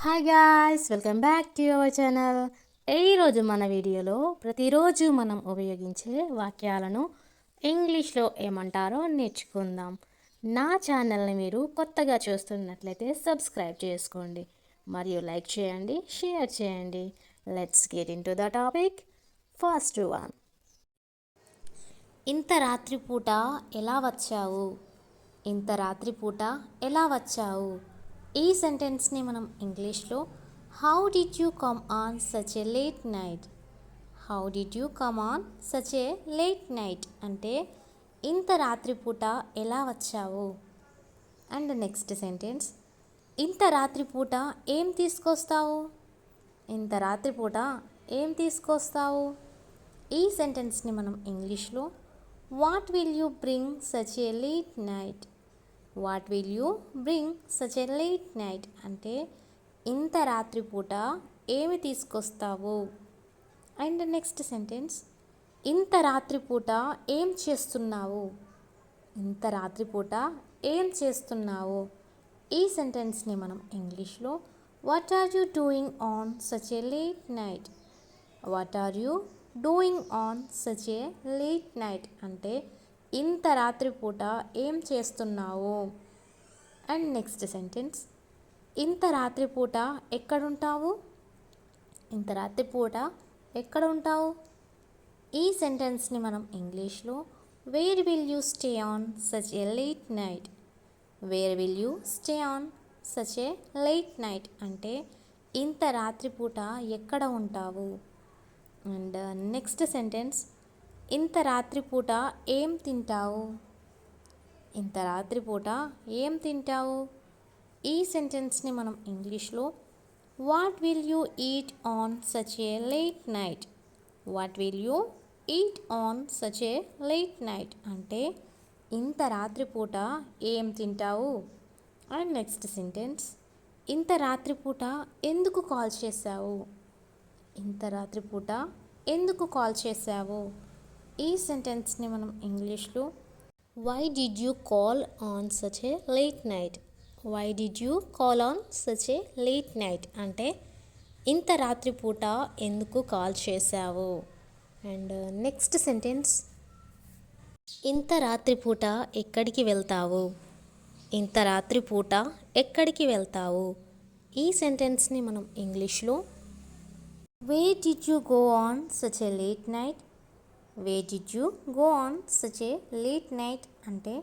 Hi guys, welcome back to our channel. ఈరోజు మన వీడియోలో ప్రతిరోజు మనం ఉపయోగించే వాక్యాలను ఇంగ్లీష్లో ఏమంటారో నేర్చుకుందాం. నా ఛానల్ని మీరు కొత్తగా చూస్తున్నట్లయితే సబ్స్క్రైబ్ చేసుకోండి మరియు లైక్ చేయండి, షేర్ చేయండి. Let's get in to the topic. First one, ఇంత రాత్రిపూట ఎలా వచ్చావు? ఇంత రాత్రిపూట ఎలా వచ్చావు? ఈ సెంటెన్స్ని మనం ఇంగ్లీష్లో how did you come on such a late night? How did you come on such a late night అంటే ఇంత రాత్రిపూట ఎలా వచ్చావు. అండ్ నెక్స్ట్ సెంటెన్స్, ఇంత రాత్రిపూట ఏం తీసుకొస్తావు? ఇంత రాత్రిపూట ఏం తీసుకొస్తావు? ఈ సెంటెన్స్ని మనం ఇంగ్లీష్లో what will you bring such a late night? What will you bring such a late night అంటే ఇంత రాత్రిపూట ఏమి తీసుకొస్తావు. అండ్ నెక్స్ట్ సెంటెన్స్, ఇంత రాత్రిపూట ఏం చేస్తున్నావు? ఇంత రాత్రిపూట ఏం చేస్తున్నావు? ఈ సెంటెన్స్ని మనం ఇంగ్లీష్లో what are you doing on such a late night? What are you doing on such a late night అంటే ఇంత రాత్రిపూట ఏం చేస్తున్నావు. అండ్ నెక్స్ట్ సెంటెన్స్, ఇంత రాత్రిపూట ఎక్కడుంటావు? ఇంత రాత్రిపూట ఎక్కడ ఉంటావు? ఈ సెంటెన్స్ని మనం ఇంగ్లీష్లో where will you stay on such a late night? Where will you stay on such a late night అంటే ఇంత రాత్రిపూట ఎక్కడ ఉంటావు. అండ్ నెక్స్ట్ సెంటెన్స్, ఇంత రాత్రిపూట ఏం తింటావు? ఇంత రాత్రిపూట ఏం తింటావు? ఈ సెంటెన్స్ని మనం ఇంగ్లీష్లో what will you eat on such a late night? What will you eat on such a late night అంటే ఇంత రాత్రిపూట ఏం తింటావు. అండ్ నెక్స్ట్ సెంటెన్స్, ఇంత రాత్రిపూట ఎందుకు కాల్ చేశావు? ఇంత రాత్రిపూట ఎందుకు కాల్ చేశావు? ఈ సెంటెన్స్ని మనం ఇంగ్లీష్లో why did you call on such a late night? Why did you call on such a late night అంటే ఇంత రాత్రిపూట ఎందుకు కాల్ చేశావు. అండ్ నెక్స్ట్ సెంటెన్స్, ఇంత రాత్రిపూట ఎక్కడికి వెళ్తావు? ఇంత రాత్రిపూట ఎక్కడికి వెళ్తావు? ఈ సెంటెన్స్ని మనం ఇంగ్లీష్లో where did you go on such a late night? Where did you go on such a late night అంటే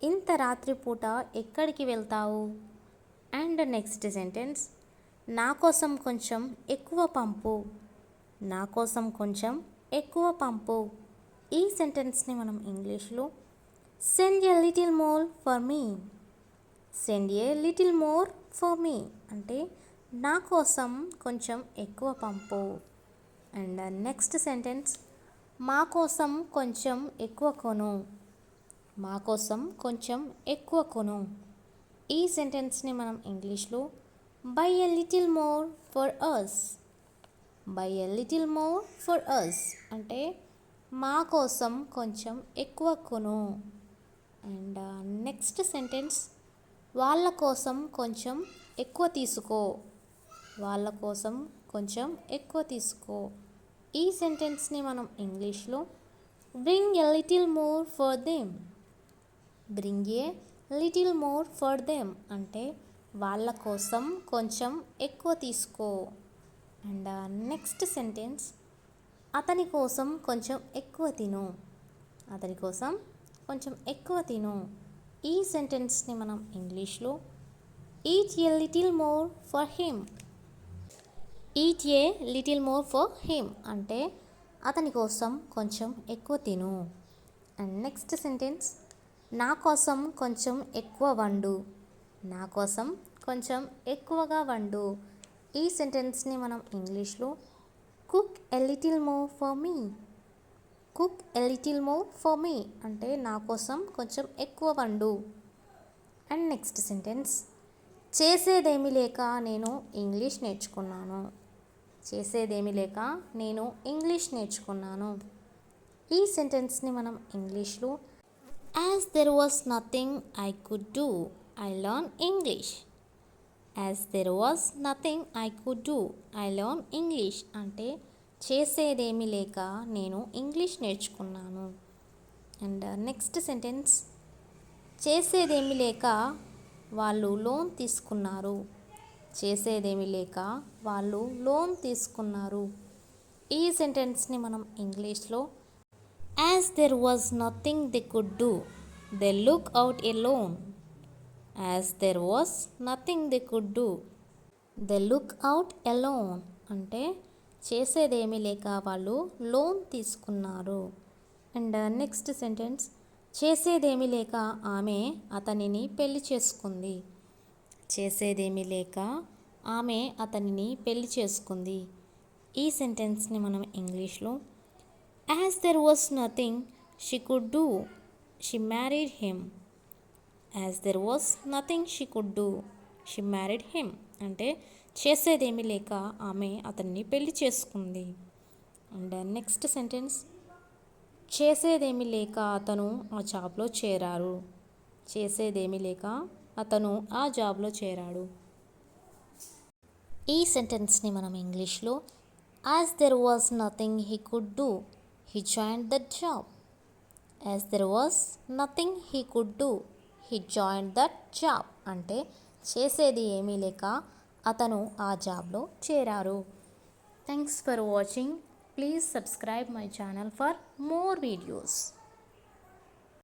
ఇంత రాత్రిపూట ఎక్కడికి వెళ్తావు. అండ్ నెక్స్ట్ సెంటెన్స్, నా కోసం కొంచెం ఎక్కువ పంపు. నా కోసం కొంచెం ఎక్కువ పంపు. ఈ సెంటెన్స్ని మనం ఇంగ్లీష్లో send a little more for me. Send a little more for me అంటే నా కోసం కొంచెం ఎక్కువ పంపు. అండ్ నెక్స్ట్ సెంటెన్స్, మా కోసం కొంచెం ఎక్కువ కొను. మా కోసం కొంచెం ఎక్కువ కొను. ఈ సెంటెన్స్ని మనం ఇంగ్లీష్లో buy a little more for us. Buy a little more for us అంటే మా కోసం కొంచెం ఎక్కువ కొను. అండ్ నెక్స్ట్ సెంటెన్స్, వాళ్ళ కోసం కొంచెం ఎక్కువ తీసుకో. వాళ్ళ కోసం కొంచెం ఎక్కువ తీసుకో. ఈ సెంటెన్స్ని మనం ఇంగ్లీష్లో bring a little more for them. Bring a little more for them అంటే వాళ్ళ కోసం కొంచెం ఎక్కువ తీసుకో. అండ్ నెక్స్ట్ సెంటెన్స్, అతని కోసం కొంచెం ఎక్కువ తిను. అతని కోసం కొంచెం ఎక్కువ తిను. ఈ సెంటెన్స్ని మనం ఇంగ్లీష్లో eat a little more for him. Eat a little more for him అంటే అతని కోసం కొంచెం ఎక్కువ తిను. అండ్ నెక్స్ట్ సెంటెన్స్, నా కోసం కొంచెం ఎక్కువ వండు. నా కోసం కొంచెం ఎక్కువగా వండు. ఈ సెంటెన్స్ని మనం ఇంగ్లీష్లో cook a little more for me. Cook a little more for me అంటే నా కోసం కొంచెం ఎక్కువ వండు. అండ్ నెక్స్ట్ సెంటెన్స్, చేసేదేమీ లేక నేను ఇంగ్లీష్ నేర్చుకున్నాను. చేసేదేమీ లేక నేను ఇంగ్లీష్ నేర్చుకున్నాను. ఈ సెంటెన్స్ని మనం ఇంగ్లీష్లో as there was nothing I could do I learn English. As there was nothing I could do I learn English అంటే చేసేదేమీ లేక నేను ఇంగ్లీష్ నేర్చుకున్నాను. అండ్ నెక్స్ట్ సెంటెన్స్, చేసేదేమీ లేక వాళ్ళు లోన్ తీసుకున్నారు. చేసేదేమీ లేక వాళ్ళు లోన్ తీసుకున్నారు. ఈ సెంటెన్స్ని మనం ఇంగ్లీష్లో as there was nothing they could do they look out A loan. As there was nothing they could do they look out a loan అంటే చేసేదేమీ లేక వాళ్ళు లోన్ తీసుకున్నారు. అండ్ నెక్స్ట్ సెంటెన్స్, చేసేదేమీ లేక ఆమె అతనిని పెళ్లి చేసుకుంది. చేసేదేమీ లేక ఆమె అతనిని పెళ్లి చేసుకుంది. ఈ సెంటెన్స్ని మనం ఇంగ్లీష్లో as there was nothing she could do she married him. As there was nothing she could do she married him అంటే చేసేదేమీ లేక ఆమె అతన్ని పెళ్లి చేసుకుంది. అండ్ నెక్స్ట్ సెంటెన్స్, చేసేదేమీ లేక అతను ఆ జాబ్లో చేరారు. చేసేదేమీ లేక అతను ఆ జాబ్లో చేరాడు. ఈ సెంటెన్స్ని మనం ఇంగ్లీష్లో as there was nothing he could do he joined that job. As there was nothing he could do he joined that job అంటే చేసేది ఏమీ లేక అతను ఆ జాబ్లో చేరారు. Thanks for watching. Please subscribe my channel for more videos.